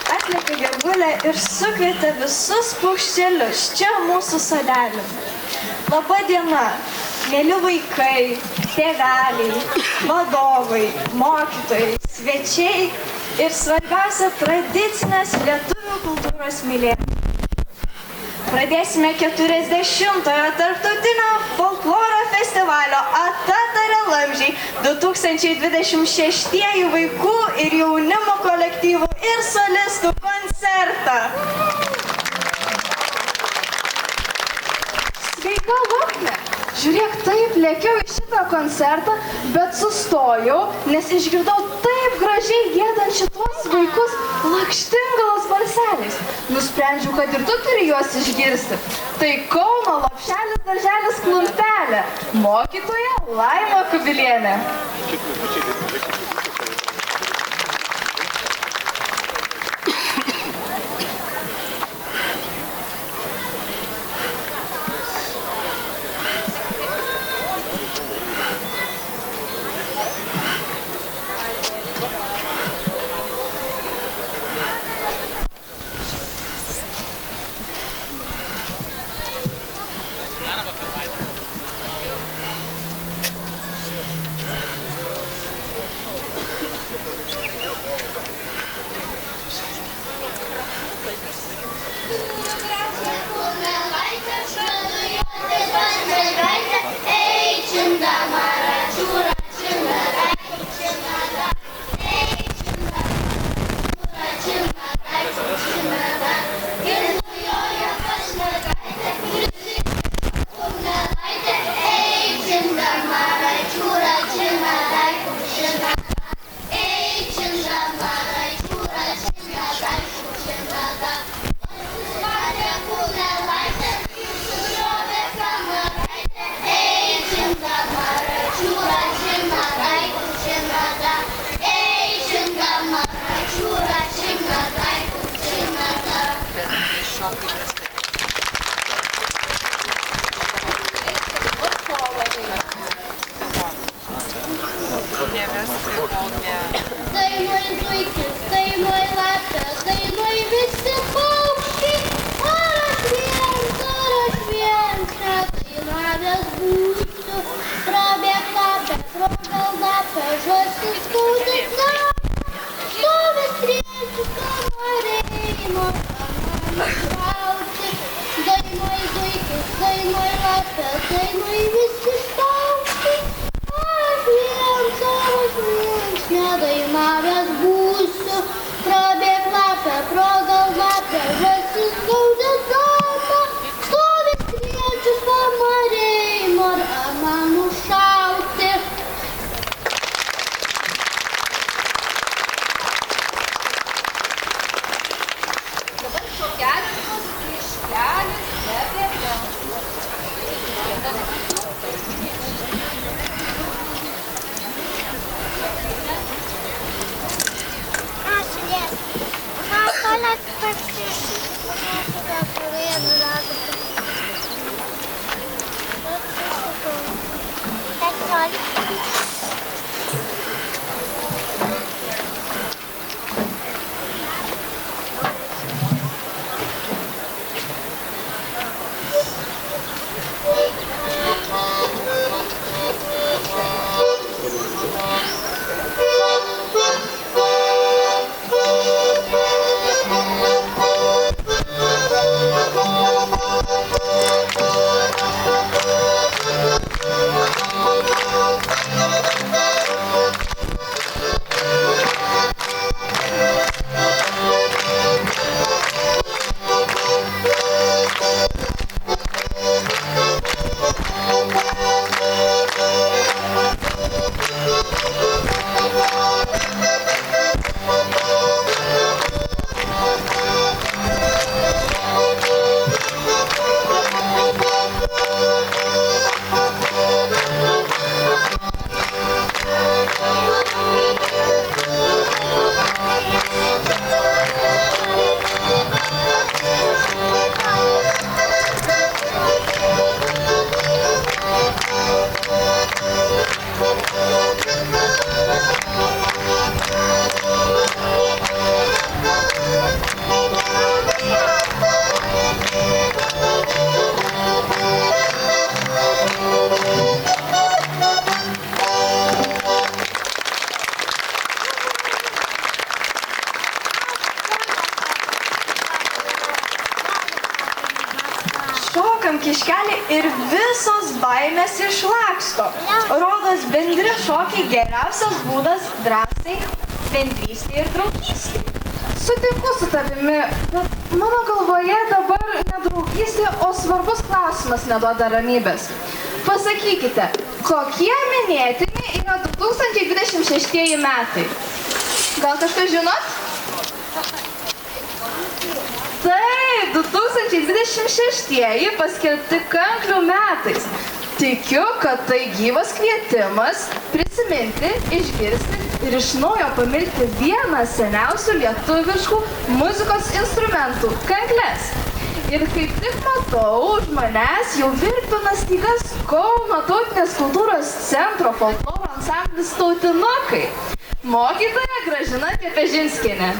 Atlėkė Gegulė ir sukvietė visus paukštelius čia mūsų sodelių. Labą dieną, mėly vaikai, tėveliai, vadovai, mokytojai, svečiai ir svarbiausia tradicinės lietuvių kultūros mylėtojai. Pradėsime 40-ojo tarptautinio folkloro festivalio Atatarė Lamžiai 2026 vaikų ir jaunimo kolektyvų ir solistų koncertą. Sveika, Lukne! Žiūrėk, taip lėkiau į šitą koncertą, bet sustojau, nes išgirdau taip gražiai giedant šitos vaikus lakštingalos balseliais. Nusprendžiau, kad ir tu turi juos išgirsti. Tai Kauno Lopšelis darželis Klumpelė, mokytoja Laima Kubilienė. šokam kiškelį ir visos baimės išlaksto. Rodos bendri šokiai geriausias būdas drąsai, bendrystė ir draugystė. Sutinku su tavimi, bet mano galvoje dabar ne draugystė, o svarbus klausimas neduoda ramybės. Pasakykite, kokie minėtini yra 2026 metai? Gal kažkas žinot? Taip, 2026 paskelbti kanklių metais. Tikiu, kad tai gyvas kvietimas prisiminti, išgirsti ir iš naujo pamilti vieną seniausių lietuviškų muzikos instrumentų – kankles. Ir kaip tik matau, už manęs jau virpina stygas Kauno tautinės kultūros centro folkloro ansamblis Tautinukai. Mokytoja Gražina Kepežinskienė.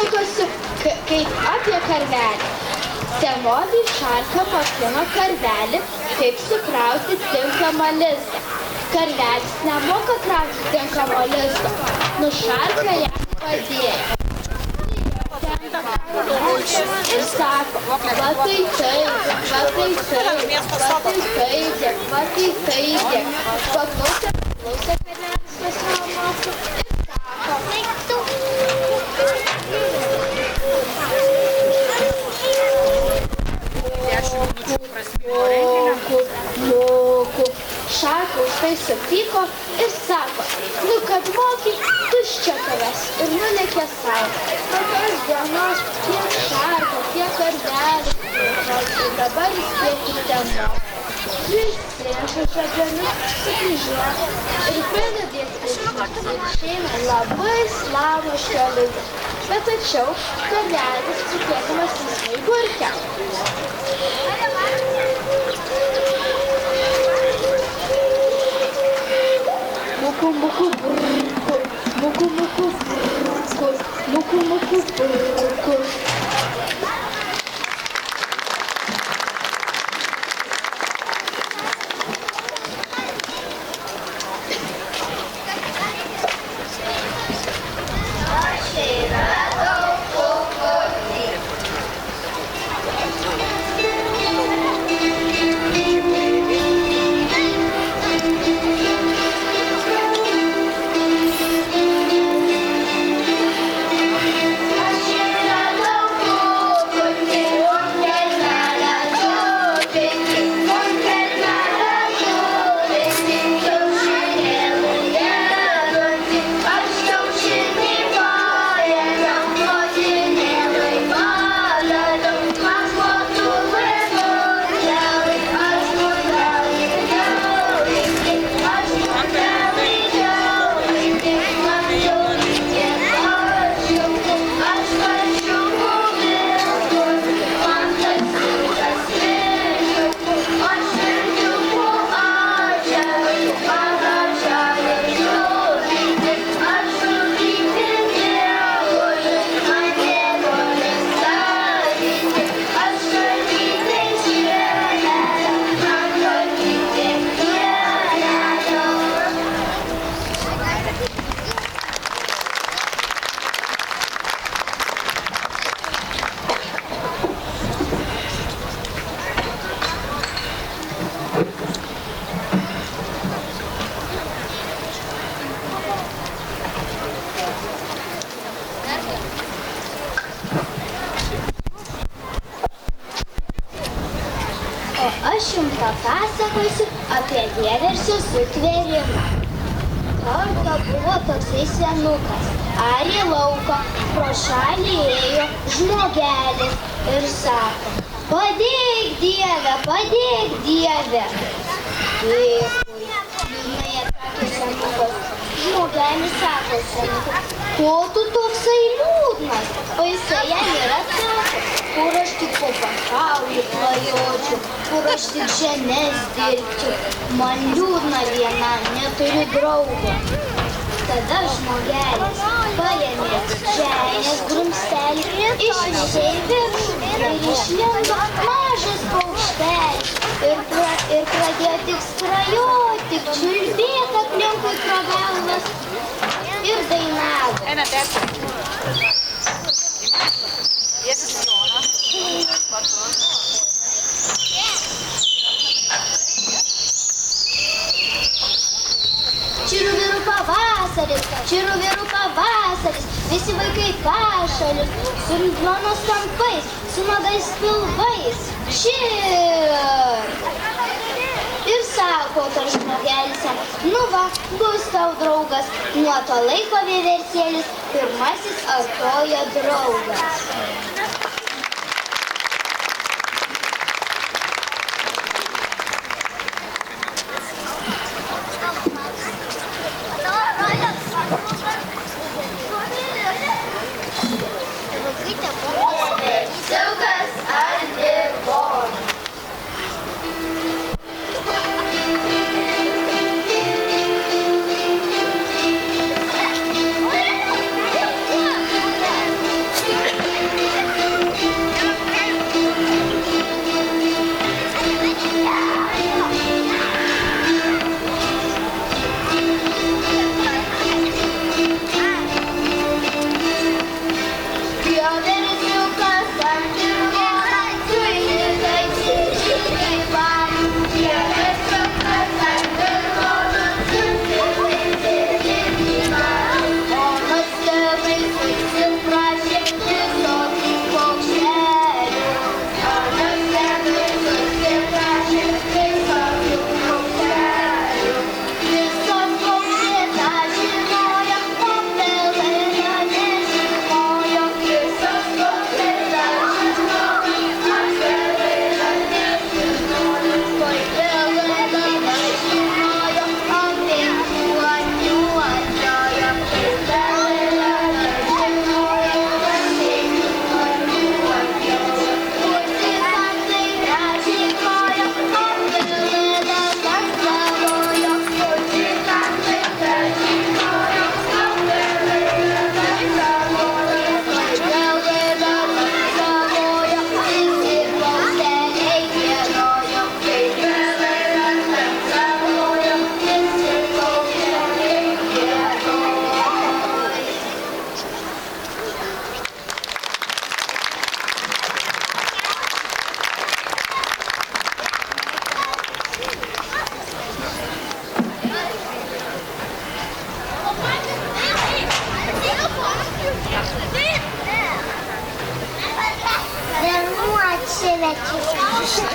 Pasakosiu kaip apie karvelį. Senoji šarka mokino karvelį, kaip sukrauti tinkamą lizdą. Karvelis nemoka krauti tinkamo lizdo, šarka jam padėjo. Ir sako, va tai taigi, paklausė karvelis pas savo mokytoją ir Moku. Šarka už tai supyko ir sako, kad moki tuščia tavęs ir nulėkė sau. Tokios dienos tiek šarka, tiek karvelis, ir dabar įspėkite moku. Jis priešo žablionius sukryžiuoja ir pradeda priešinti ir šeimą labai slavo škelius. Bet tačiau karvelis tikėdamas įsmai gurkia. Muku, muku, burku, muku, muku, burku, muku, muku, burku. O aš jums papasakosiu apie vieversio sutvėrimą. Kartą buvo toksai senukas. Ar į lauką pro šalį ėjo žmogelis ir sako: padėk Dieve, padėk Dieve. Dėkui, liūdnai atsakė senukas. Žmogelis sako senukui: ko tu toksai liūdnas? O jisai jam ir atsako: kur aš tik po pasaulį klajočiau, kur aš tik žemės dirbčiau, man liūdna vienam, neturiu draugo. Tada žmogelis paėmė žemės grumstelį, išnešė į viršų ir išlindo mažas paukštelis ir pradėjo tik skrajoti, tik čiulbėt aplinkui pro galvas ir dainavo. Čiruvirų pavasaris, visi vaikai pašalius, su duonos kampais, su nuogais pilvais. Čir! Ir sako tas žmogelis: nu va, bus tau draugas. Nuo to laiko vieversėlis pirmasis atkojo draugas.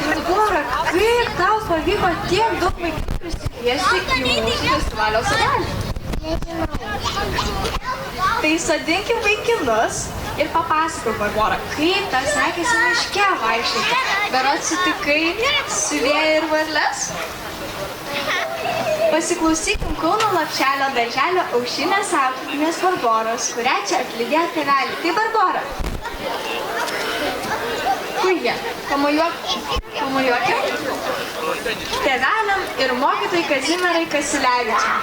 Barbora, kaip tau pavyko tiek daug vaikų prisikviesti į mūsų festivalio sodelį? Tai sodinkim vaikinus ir papasakok, Barbora, kaip tau sekėsi miške vaikščioti. Berods sutikai siuvėją ir varles? Pasiklausykim Kauno Lopšelio darželio Aušrinės auklėtinės Barboros, kurią čia atlydėjo tėvelį. Tai Barbora. Kur jie? Pamojuokim. Tėveliam ir mokytojai Kazimierai Kasilevičiai.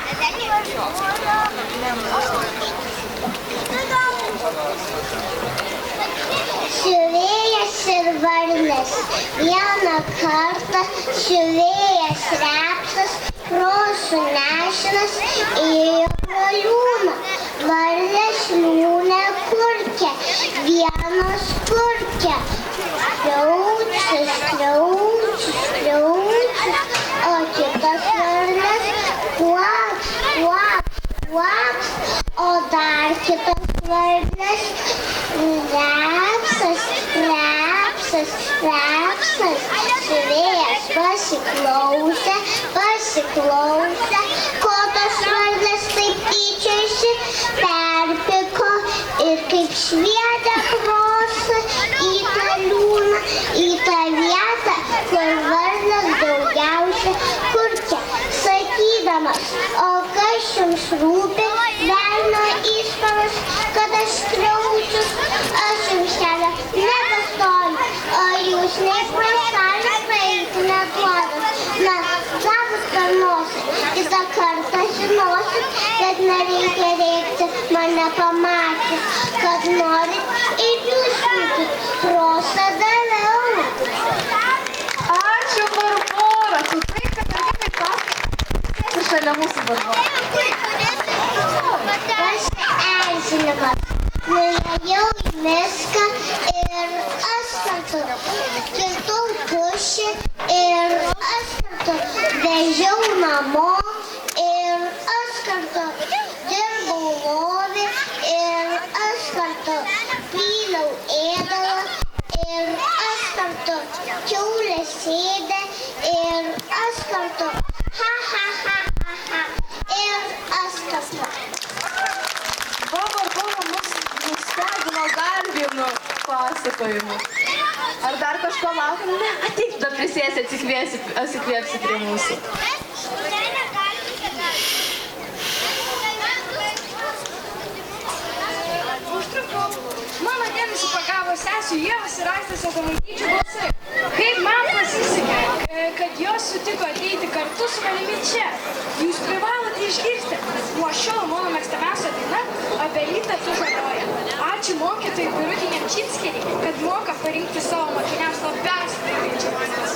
Siuvėjas ir varlės. Vieną kartą siuvėjas Repsas prosų nešinas ėjo pro liūną. Varlės liūnę kurkė, vienas kurkė. Kliaučius, kliaučius, kliaučius, o kitas varlės kuaks, kuaks, kuaks, o dar kitas varlės Repsas, Repsas, Repsas. Siuvėjas pasiklausė, ko tas vardas taip tyčiasi, perpiko ir kaip švietė krosą į tą liūną, į tą vietą, kur vardas daugiausia kurčia, sakydamas, o kas jums rūpi, velnio įsparas, kad aš skriaučius, aš jums kelią nepastoju, o jūs nei pro šalį praeiti neduodat. Na, savus per nosį, kitą kartą žinosit, kad nereikia rėkti mane pamačius, kad norit ir jūs būkit prosą daliau. Ačiū, Barbora, tu tai, kad merginai pasakė šalia mūsų Barbora. Pasierzinimas. Nuėjau į mišką ir aš kartu kirtau pušį ir aš kartu vežiau namo ir aš kartu dirbau lovį ir aš kartu pyliau ėdalą ir aš kartu kiaulė sėdė ir aš kartu ha ha ha ha ha ir aš kartu. Barbora mus nustebino dar vienu pasakojimu. Ar dar kažko laukiam? Ne, ateik, tada prisėsi, atsikvėpsi prie mūsų. Užtrukau. Mano dėmesį pagavo sesių Ievos ir Aistės Adomaityčių balsai. Kaip man pasisekė, kad jos sutiko ateiti kartu su manimi čia. Jūs privalote išgirsti. Nuo šiol mano mėgstamiausia daina Obelytė tu žalioja. Ačiū mokytojai Birutei Nemčinskienei, kad moka parinkti savo mokiniams labiausiai tinkančias dainas.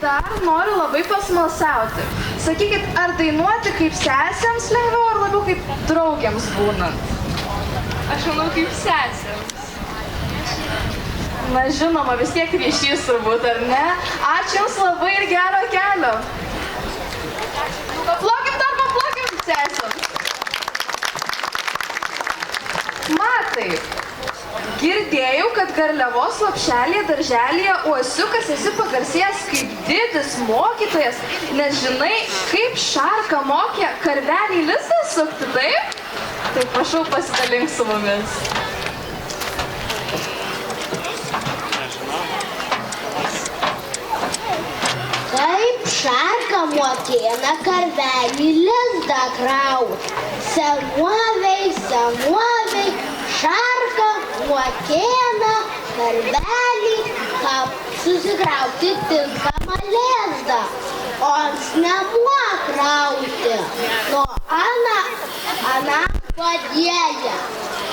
Dar noriu labai pasmalsauti. Sakykit, ar dainuoti kaip sesėms lengviau, ar labiau kaip draugiams būnant? Aš manau kaip sesėms. Na žinoma, vis tiek ryšys turbūt, ar ne? Ačiū Jums labai ir gero kelio. Paplokim, sesėms. Matai, girdėjau, kad Garliavos lopšelėje darželėje uosiukas esi pagarsėjęs kaip didis mokytojas, nes žinai, kaip šarka mokė karvelį lizdą sukti, taip? Tai prašau, pasidalink su mumis. Kaip šarka mokėna karvelį lizdą kraut. Senuoviai, šarka mokėna karvelį susikrauti tinkamą lizdą. o nemuok rauti, nuo ana padėja.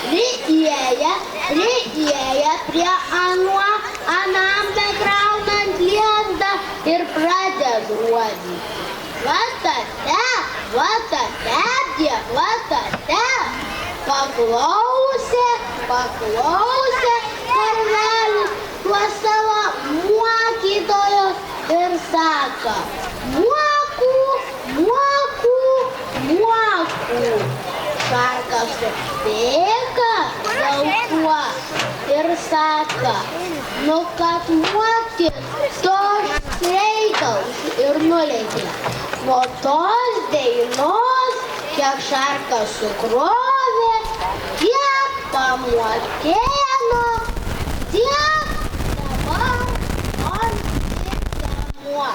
Priėję prie anam bekraunant liezdą ir pradeda rodyti. Vatate, paklausė karvelis tuo savo mokytojos ir sako, muoku. Šarkas supėka galvuo ir sako, kad mokytis toks reikalas ir nuleidė. Nuo tos dainos, kiek šarkas sukrovė, tiek pamokėno, tiek dabar nors tik namuo.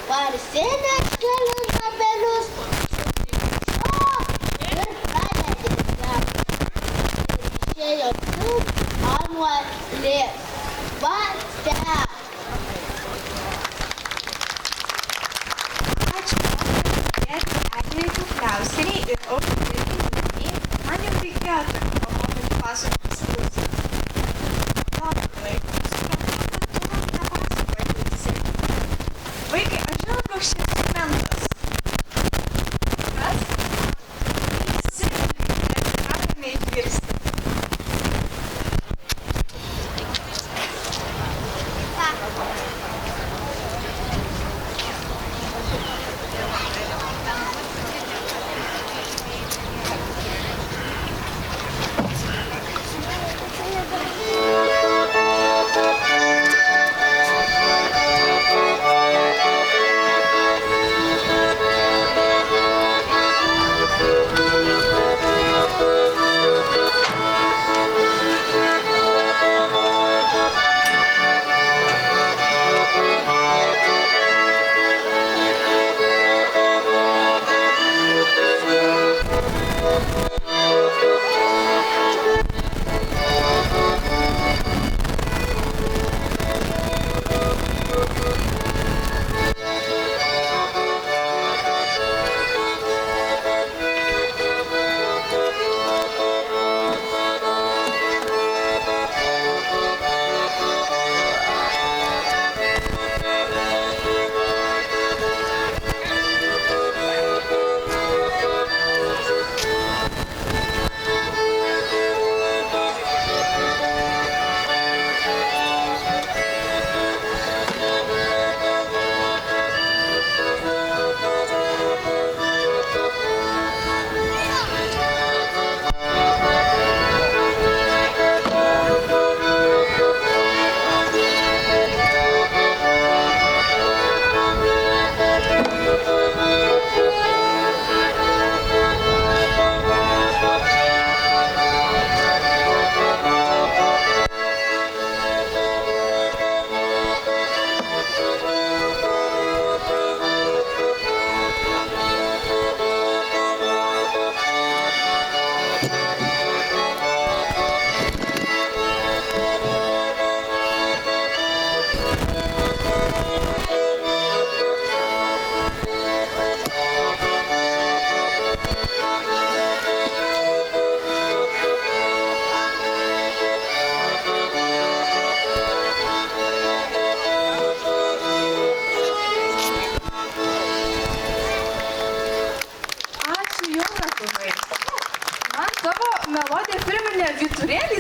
Parsineš kelius lapelius ir pradedi išėjo anuolės. Ačiū, kad Eglei Kukliauskienei ir Aušrai Kuzmienei. Man jau reikėjo tokių pamokymų pasakoti klausyti. Labai laiku, suprantu, kad tu man nepasakojai klausyti. Vaikai, aš žinau, koks šis instrumentas. Kas? Visi galime išgirsti.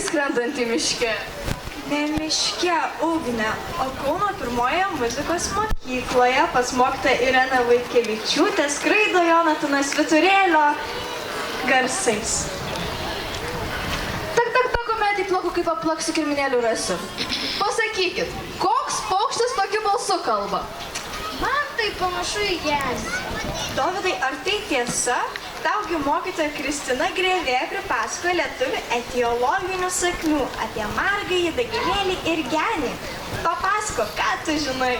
Skrendantį miške. Ne miške, Ugne, o Kauno pirmoje muzikos mokykloje pas mokytoją Ireną Vaitkevičiūtę skraido Jonatanas Vyturėlio garsais. Tak, kuomet įplaku, kaip aplaksiu kirminėlių rasiu. Pasakykit, koks paukštis tokiu balsu kalba? Man tai panašu į genį. Dovydai, ar tai tiesa? Taugi mokytoja Kristina Grevė pripasakojo lietuvių etiologinių sakmių apie margąjį, dagilėlį ir genį. Papasako, ką tu žinai?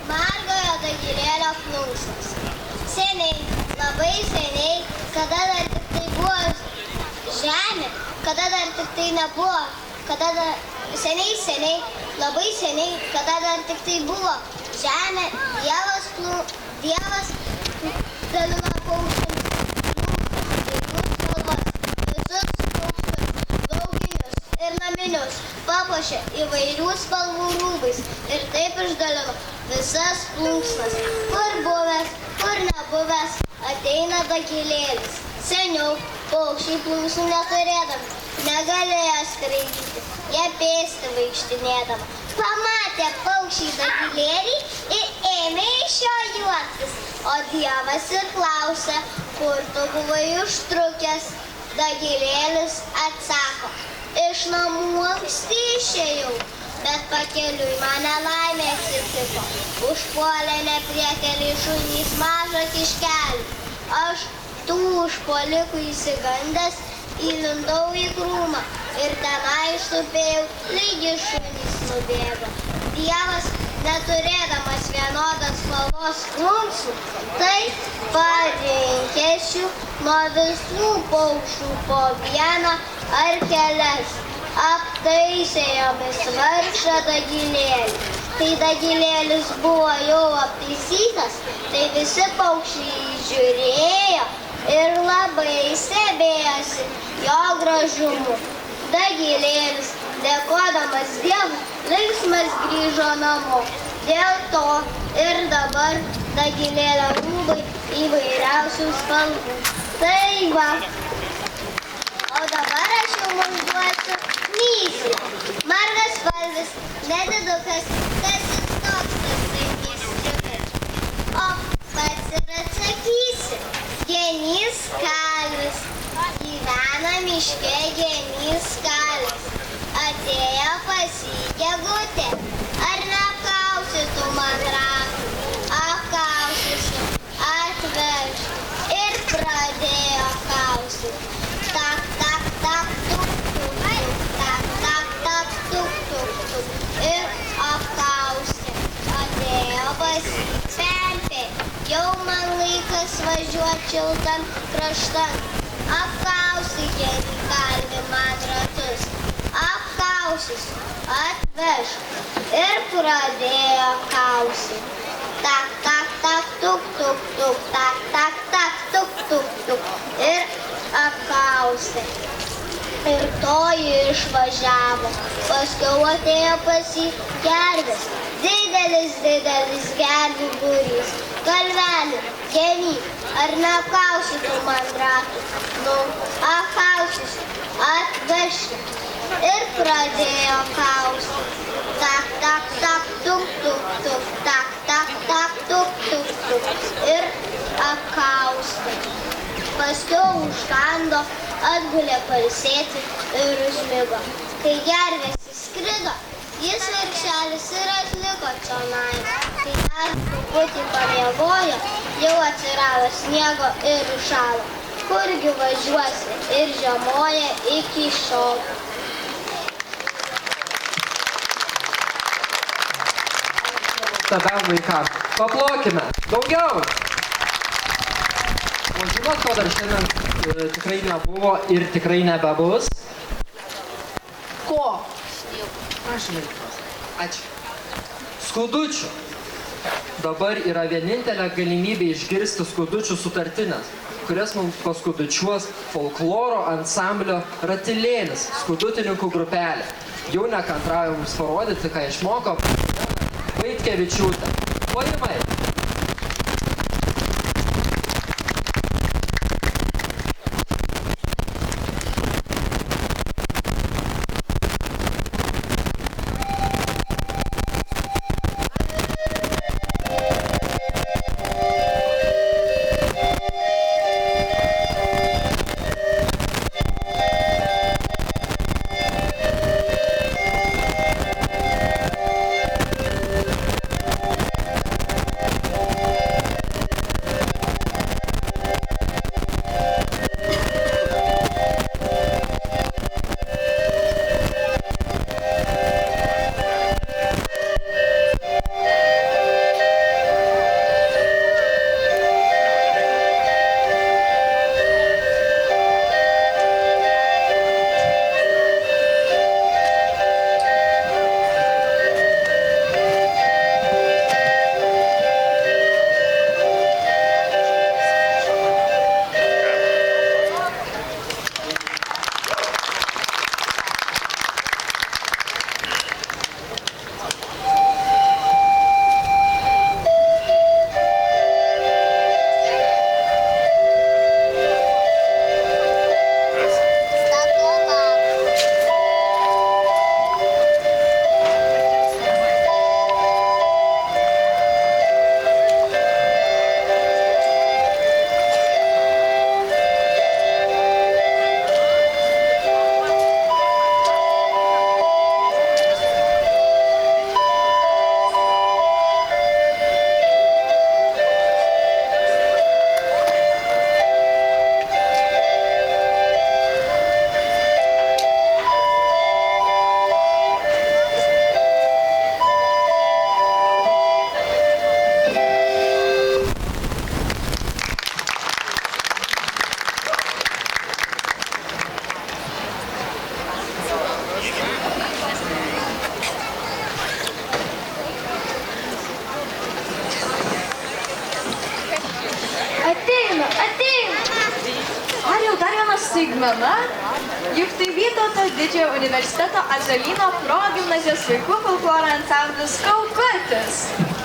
Margojo dagilėlio plunksnos. Seniai, labai seniai, kada dar tik tai buvo žemė, kada dar tik tai nebuvo, kada dar seniai Labai seniai, kada dar tik tai buvo žemė, Dievas dalino paukščiams spalvas, visus paukščius, laukinius ir naminius, papuošė įvairių spalvų rūbais ir taip išdalino visas plunksnas. Kur buvęs, kur nebuvęs, ateina dagilėlis. Seniau paukščiai plunksnų neturėdami negalėjo skraidyti, jie pėsti vaikštinėdama. Pamatė paukščiai dagilėlį ir ėmė iš jo juoktis, o Dievas ir klausė, kur tu buvai užtrukęs. Dagilėlis atsako, iš namų anksti išėjau, bet pakeliui man nelaimė atsitiko. Užpuolė nepriekeliai šunys mažą kiškelį. Aš tų užpuolikų įsigandęs įlindau į krūmą ir tenai ištupėjau, lygi šunys nubėgo. Dievas, neturėdamas vienodas spalvos plunksnų, tai parinkęs jų nuo visų paukščių po vieną ar kelias, aptaisė jomis vargšą dagilėlį. Kai dagilėlis buvo jau aptaisytas, tai visi paukščiai žiūrėjo ir labai stebėjosi jo gražumu. Dagilėlis, dėkodamas Dievui, linksmas grįžo namo. Dėl to ir dabar dagilėlio rūbai įvairiausių spalvų. Tai va. O dabar aš jau mums duosiu mįslę. Margas spalvis, nedidukas, kas jis toks tas vaikys striukas. O pats ir atsakysi. Genys kalvis. Gyvena miške genys kalvis. Atėjo pas jį gegutė. Ar neapkausi tu man ratų? Apkausysiu, atveš. Ir pradėjo kausyti. Tak, tak, tak, tuk, tuk, tuk. Tak, tak, tak, tuk, tuk, tuk. Ir apkausė. Atėjo pas jį pempė. Jau man laikas važiuoti šiltan kraštan. Apkausi genį kalvi man ratus. Apkausis, atveš. Ir pradėjo kausyti. Tak, tak, tak, tuk, tuk, tuk. Tak, tak, tak, tuk, tuk, tuk. Ir apkausė. Ir toji išvažiavo. Paskiau atėjo pas jį gervės. Didelis gervių būrys. Kalveli, geny, ar neapkausi tu man ratų? Nu, apkausis, atveši. Ir pradėjo kausyti. Tak, tak, tak, tuk, tuk, tuk. Tak, tak, tak, tuk, tuk, tuk. Ir apkausyti. Paskiau užkando, atgulė pailsėti ir užmigo. Kai gervės įskrido, jis vargšelis ir atliko čionai. Kai dar truputį pamiegojo, jau atsirado sniego ir užšalo. Kurgi važiuosi ir žiemoja iki šiol. Nuostabiam vaikam. Paplokime. Daugiau. O žinot, ko dar šiandien tikrai nebuvo ir tikrai nebebus? Ko? Prašom, ačiū. Skudučių. Dabar yra vienintelė galimybė išgirsti skudučių sutartines, kurias mums paskudučiuos folkloro ansamblio Ratilėlis, skudutininkų grupelė. Jau nekantrauju mums parodyti, ką išmoko Vaitkevičiūtė. Plojimai! staigmena? Juk tai Vytauto didžiojo universiteto Ąžuolyno progimnazijos vaikų folkloro ansamblis Kaukutis.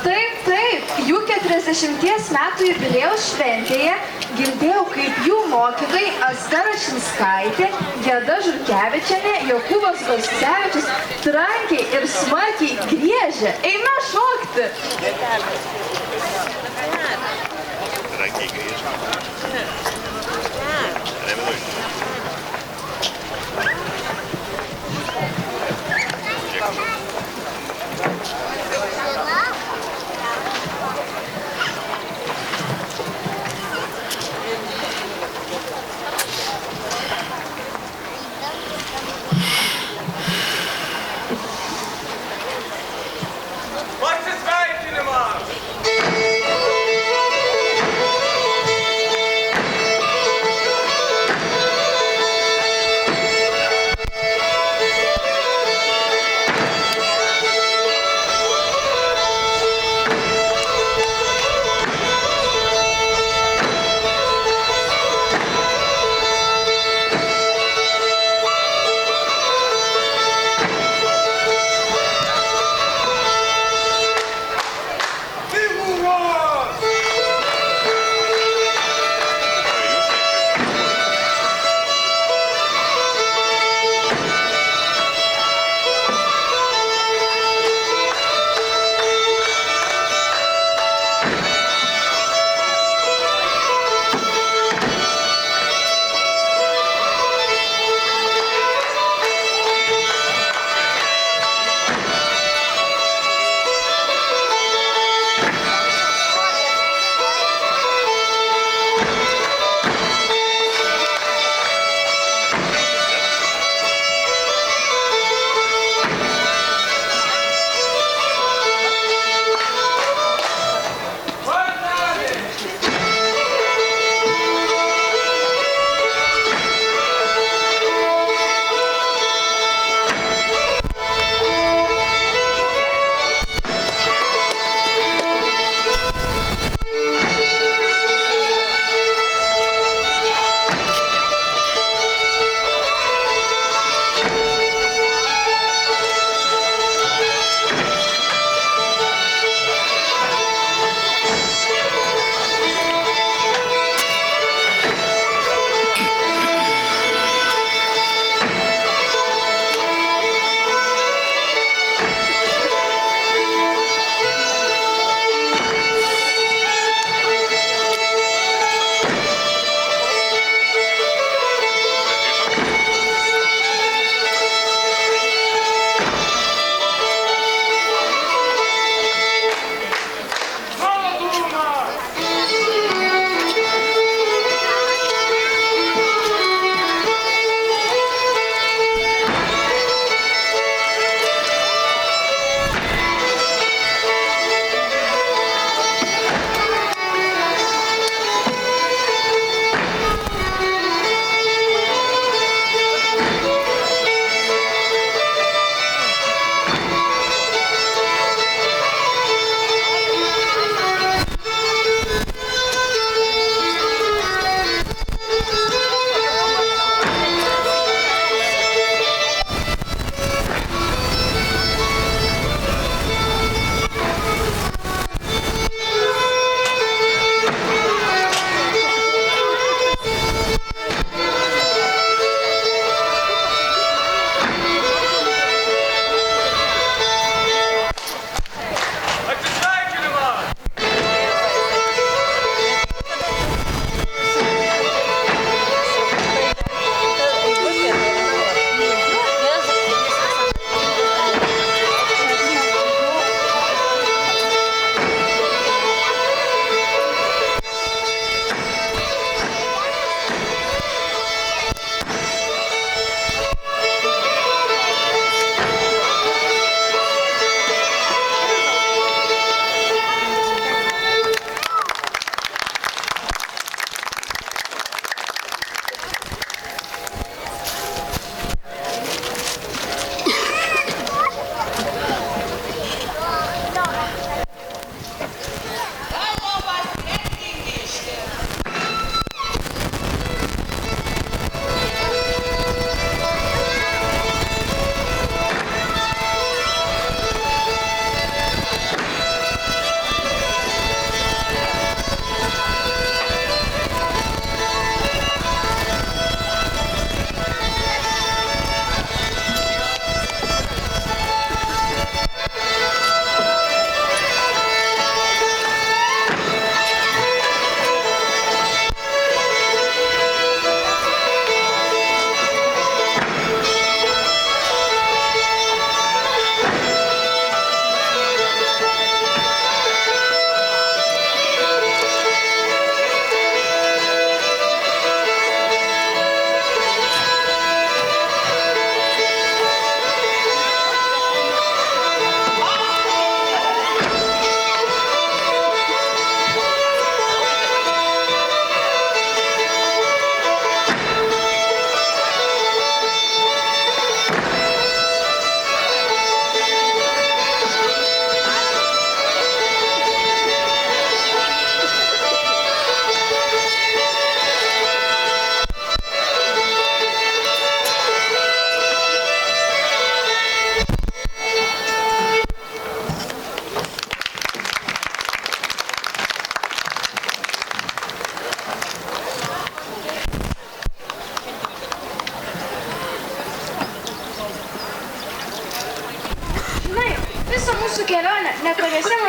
Taip, taip, jų 40 metų jubiliejaus šventėje girdėjau, kaip jų mokytojai Asta Rašinskaitė, Geda Žurkevičienė, Jokūbas Goscevičius trankiai ir smarkiai griežė. Eime šokti! Trankiai griežė.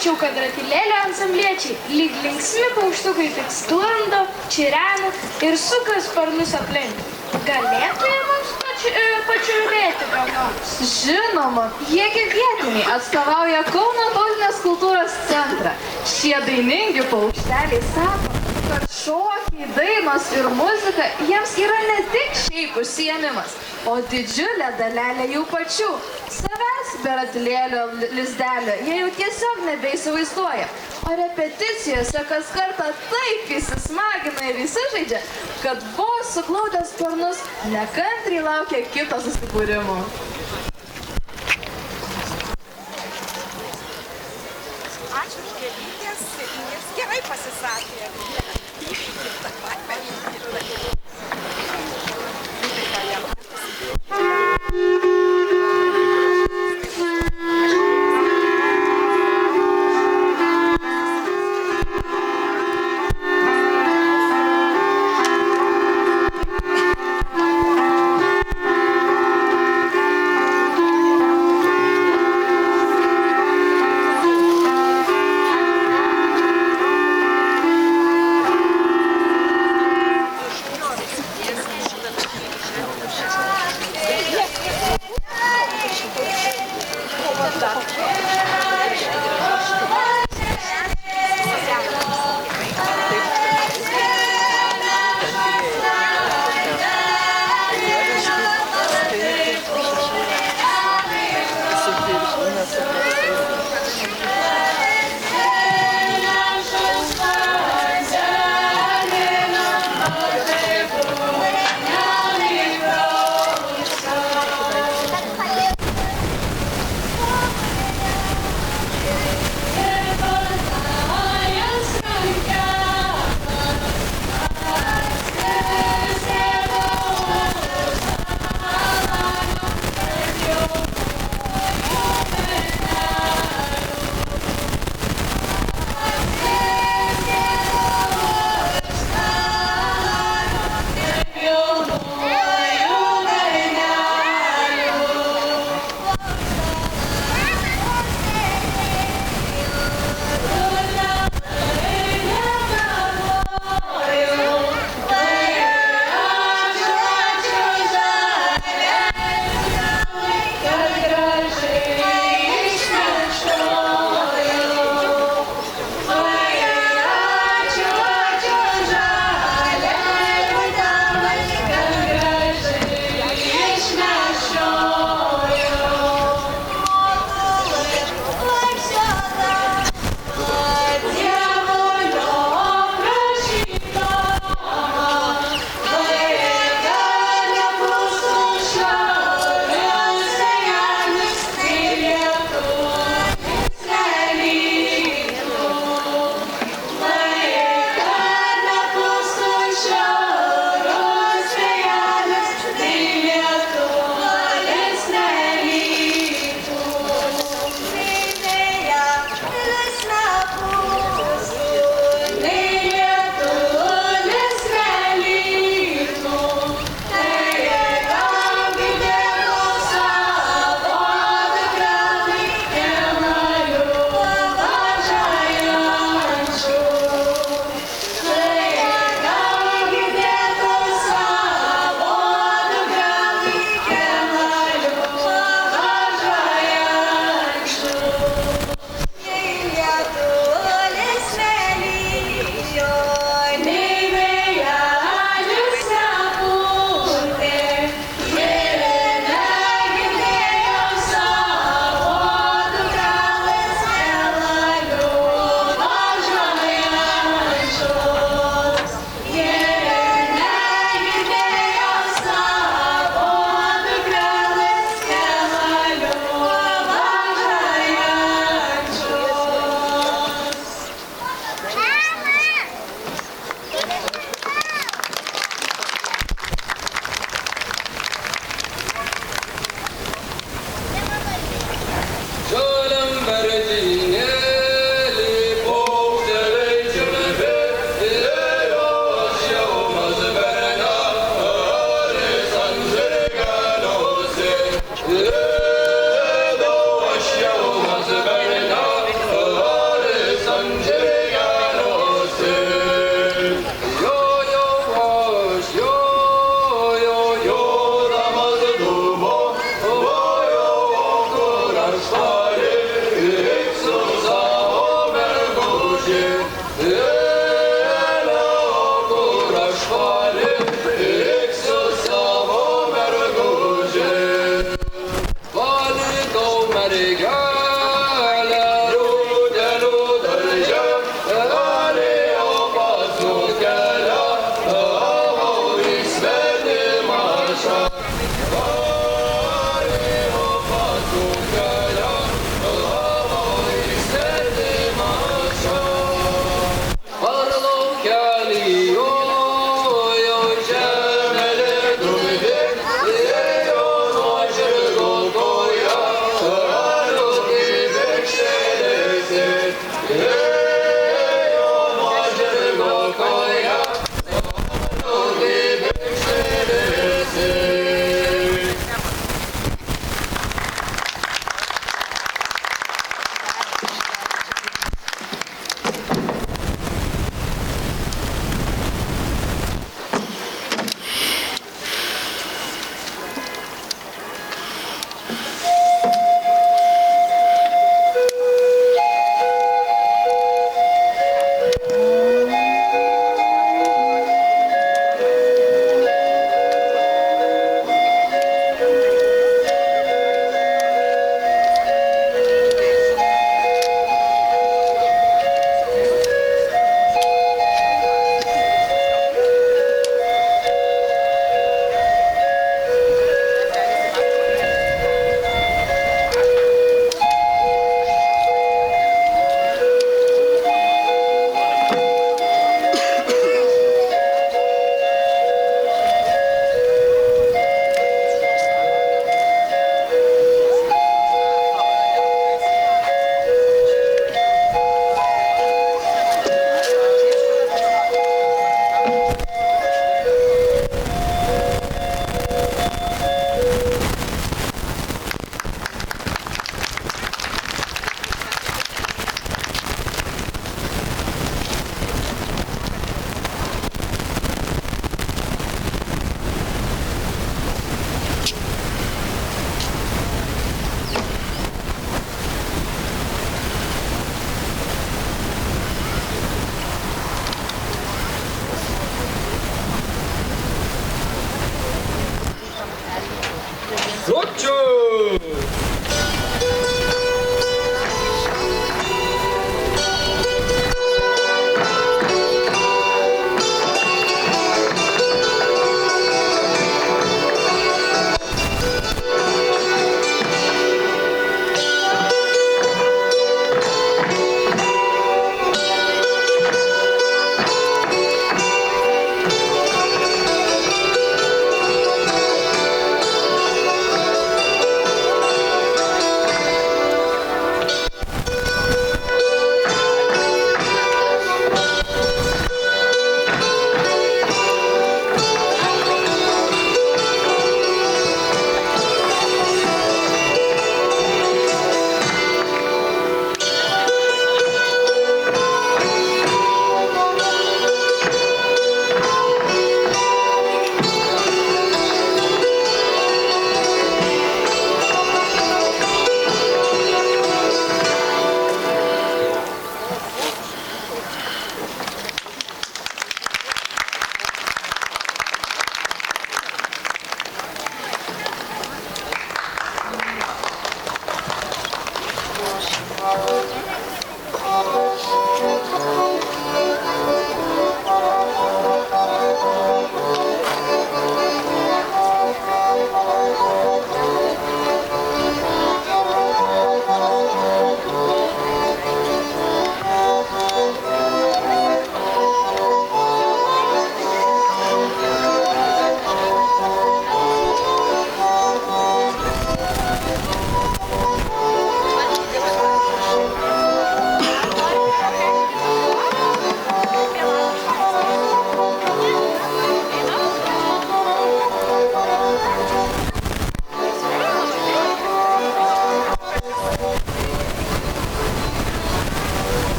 mačiau, kad ratilėlio ansambliečiai lyg linksmi paukštukai tik sklando, čirena ir suka sparnus aplink. Galėtų jie mums pačiūrėti ką nors? Žinoma, jiegi vietiniai atstovauja Kauno tautinės kultūros centrą. Šie dainingi paukšteliai sako, kad šokiai, dainos ir muzika jiems yra ne tik šiaip užsiėmimas, o didžiulė dalelė jų pačių. Savęs be ratilėlio lizdelio jie jau tiesiog nebeįsivaizduoja. O repeticijose kas kartą taip įsismagina ir įsižaidžia, kad vos suklaudęs sparnus nekantriai laukia kito susibūrimo. Ačiū už gėlytės, jis gerai pasisakė.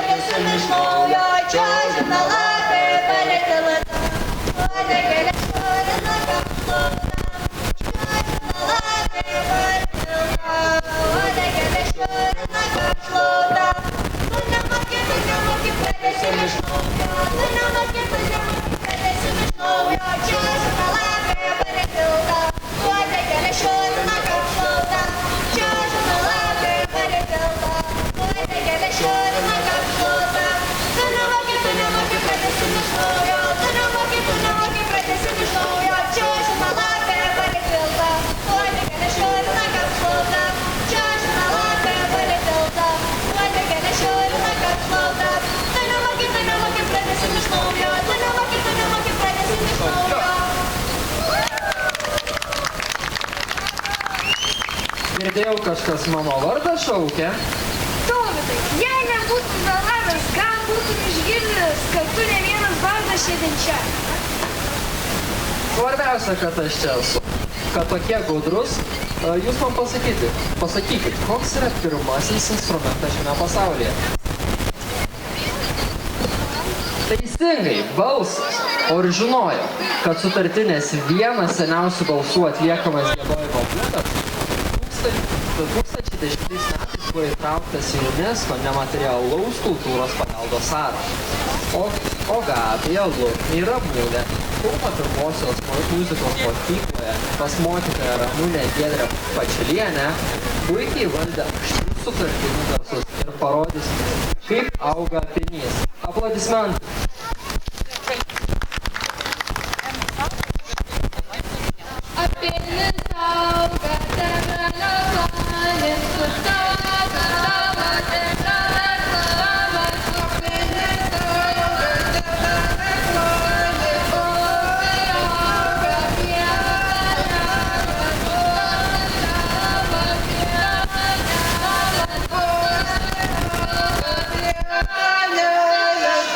pradėsim iš naujo, čiuožina lapė, palėtė lata, uodegėlė šorina kapsulą. Čiuožina lapė, palėtė lata, uodegėlė šorina kapsulą. Tu nemoki, pradėsim iš naujo, tu nemoki, pradėsim iš naujo, čiuožina lapė, palėtė lata, uodegėlė šorina kapsulą. Čiuožina lapė, palėtė lata, uodegėlė šorina kapsulą. Tu nemoki, pradėsim iš naujo, tu nemoki, pradėsim iš naujo, čiuožina lapė, palėtė lata, uodegėlė šorina kapsulą. Čiuožina lapė, palėtė lata, uodegėlė šorina kapsulą. Tu nemoki, pradėsim iš naujo, tu nemoki, pradėsim iš naujo. Girdėjau, kažkas mano vardą šaukia. Dovydai, jei nebūtum vėlavęs, gal būtum išgirdęs, kad tu ne vienas vardas šiandien čia. Svarbiausia, kad aš čia esu. Kad tokie gudrus, jūs man pasakykit, koks yra pirmasis instrumentas šiame pasaulyje? Teisingai, balsas. O ir žinojo, kad sutartinės vienas seniausių balsų atliekamas giedojimo būdas 2010 metais buvo įtrauktas į UNESCO nematerialaus kultūros paveldo sąrašą. O Gabija, Luknė ir Ramūnė Kauno pirmosios muzikos mokykloje pas mokytoją Ramūnę Giedrę Pačelienę puikiai valdė aštrius sutartinių garsus ir parodys, kaip auga apinys. Aplodismentai. Apinis auga, tebelio planis, sustota tavo tebelio planas. Apinis auga, tebelio planis, upi auga, pienelė, sustota tavo pienelė.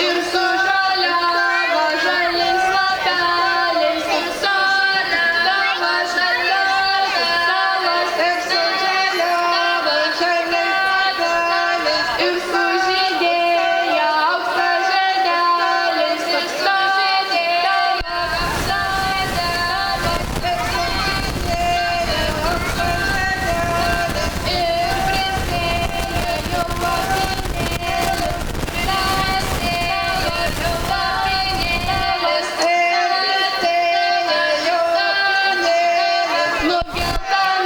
Ir sužaliavo žaliais lapeliais, ir sode tavo žalios salos, ir sužaliavo žaliais lapeliais, ir sužydėjo auksas žiedelis, ir sužydėjo auksas žiedelis, ir sužydėjo auksas žiedelis, ir prispėjo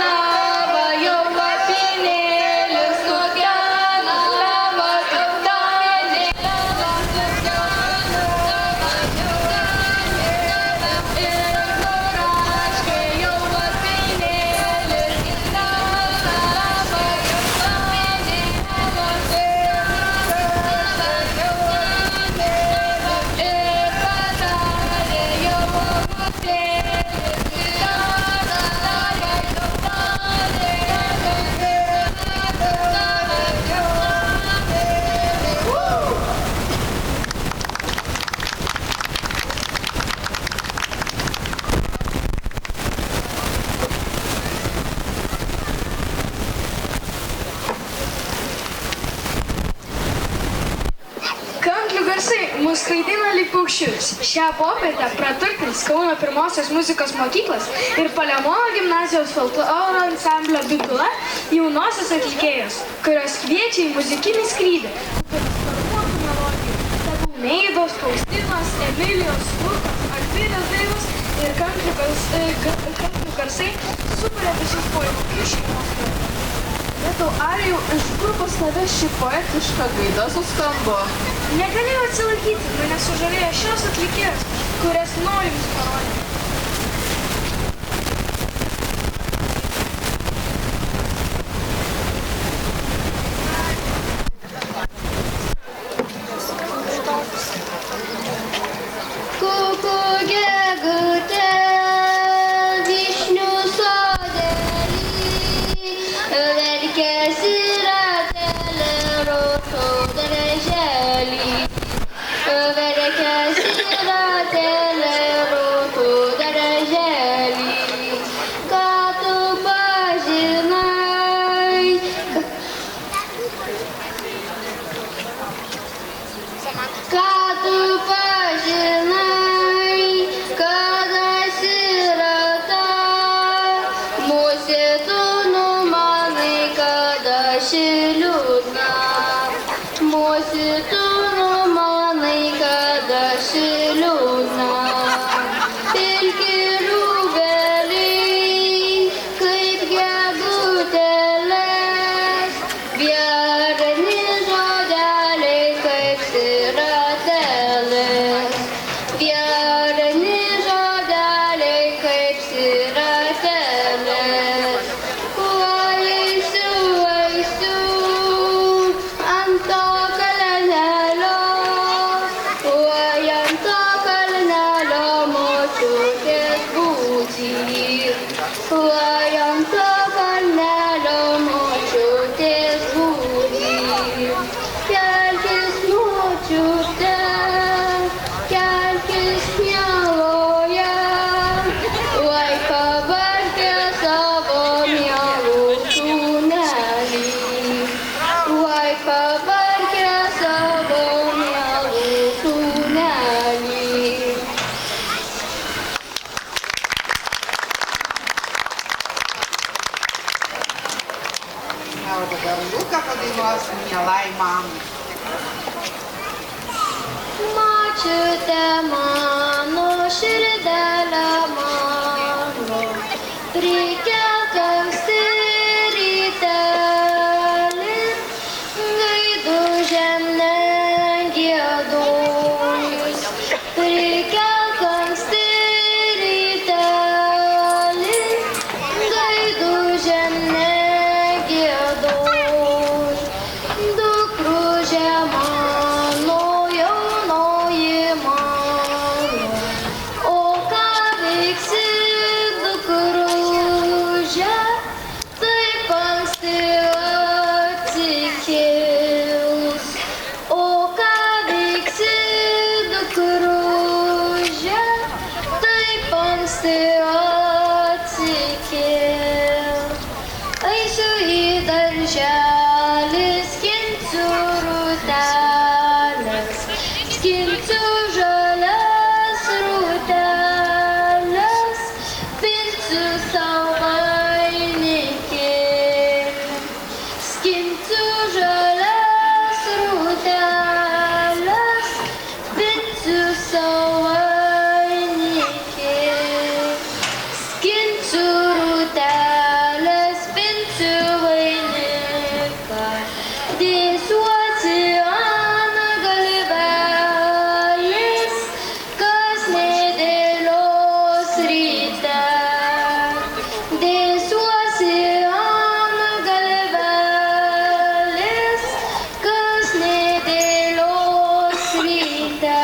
jau mokinėlis. Kanklių garsai mus skraidina lyg paukščius. Šią popietę praturtins Kauno pirmosios muzikos mokyklos ir Palemono gimnazijos folkloro ansamblio Bidula jaunosios atlikėjos, kurios kviečia į muzikinį skrydį. Kupinas melodijų. Tegul Neidos, Faustinos, Emilijos, Lukos, Alvilės dainos ir kanklių garsai sukuria visus poetų šeimos kartu. Vietau arijų, iš kur pas tave ši poetiška gaida suskambo? Negalėjau atsilaikyti, mane sužavėjo šios atlikėjos, kurias noriu jums parodyti. Kuku gegutė, vyšnių sodelį, verkėsi ratelė, roto darželį. Verkėsi ratelė, roto liūdna. Mosi, tu numanai, kad aš liūdna. Pilkelių galiai, kaip gegutėlės, vieni žodeliai, kaip siratelės. Vieni žodeliai, kaip siratelės. Kuo eisiu, eisiu ant to kalnelio, oi ant to kalnelio močiutės būtį. Oi ant to kalnelio močiutės būtį. Kelkis močiute, kelkis mieloje, oi pavargę savo mielų sūnelį. Oi pavargę savo mielų sūnelį. Na, o dabar Luką padainuos mielai mamai. Močiute mano, širdelė mano, prikelk anksti rytelį, gaidų žemę giedojus. Prikelk anksti rytelį, gaidų žemę giedojus. Dukružė mano, jaunoji mano, o ką veiksi dukružė, taip anksti atsikėlus. O ką veiksi dukružė, taip anksti atsikėlus. Eisiu į darželį, skinsiu rūteles, skinsiu žalias rūteles, pinsiu sau vainikėlį. Skinsiu žalias rūteles, pinsiu sau vainikėlį. Skinsiu rūteles, pinsiu vainiką, dėsiuosi ant galvelės, kas nedėlios ryte. Dėsiuosi ant galvelės, kas nedėlios ryte.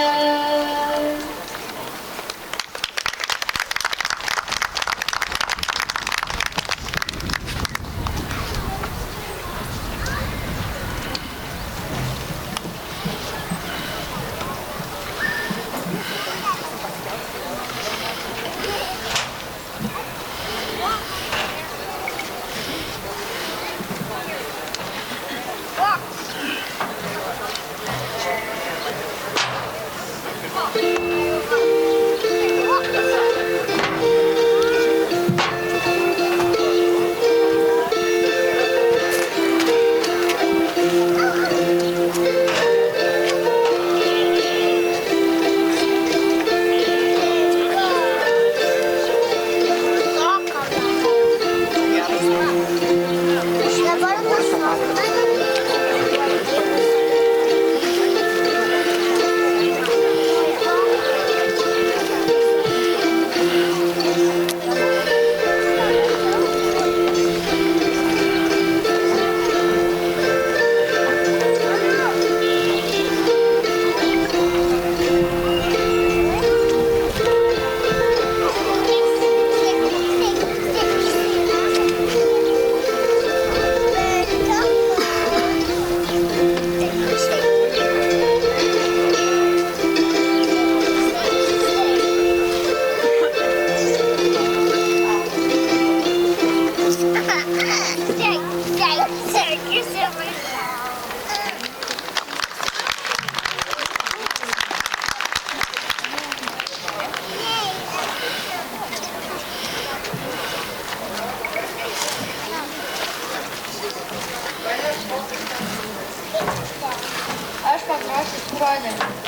brother.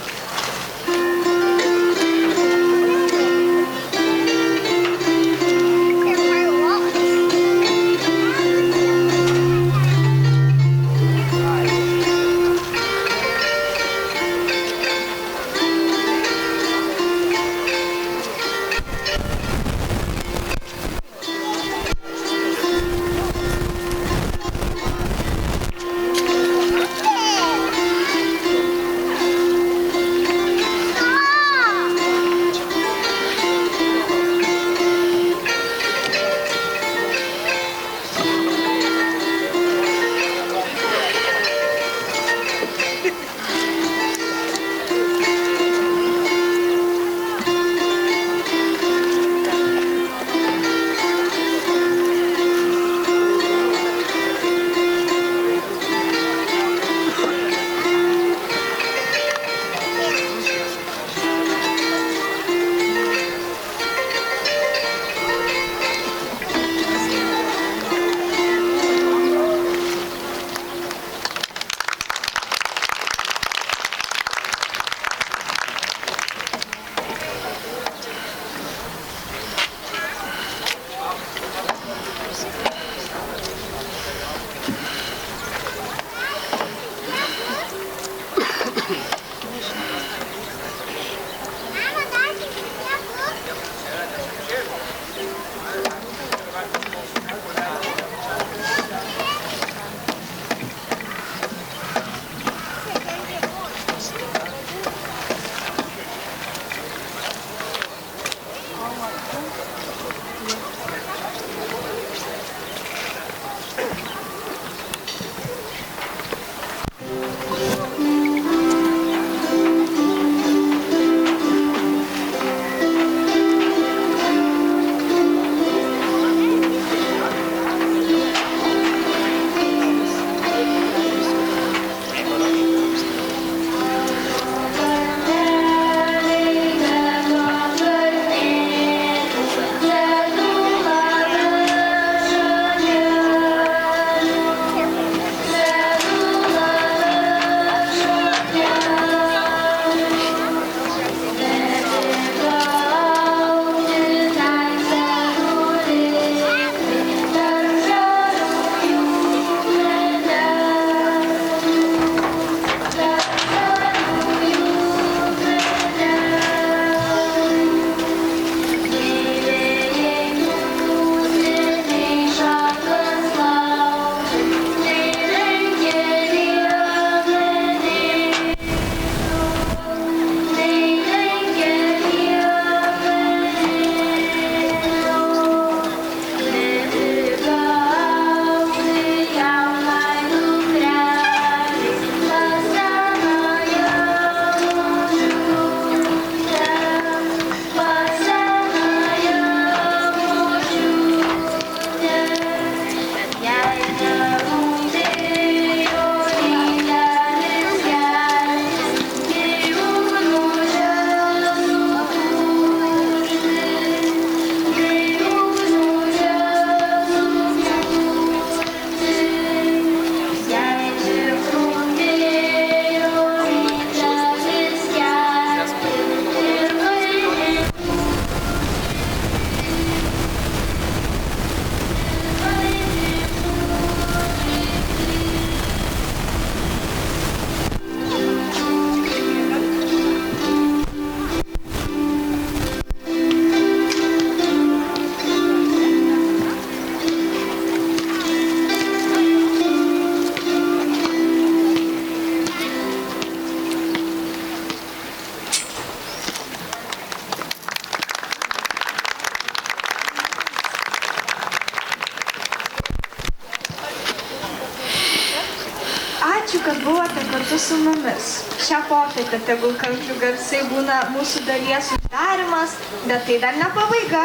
Ačiū, kad buvote kartu su mumis. Šią popietę tegul kanklių garsai būna mūsų dalies uždarimas, bet tai dar ne pabaiga.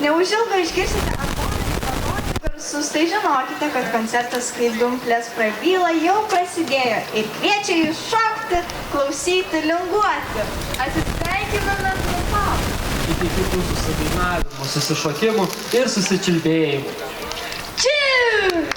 Neužilgo išgirsite vargonų garsus, tai žinokite, kad koncertas, kai dumplės prabyla, jau prasidėjo ir kviečia jūs šokti, klausyti, linguoti. Atsisveikiname trumpam. Iki kitų susidainavimų, susišokimų ir susičiulbėjimų. Cheers!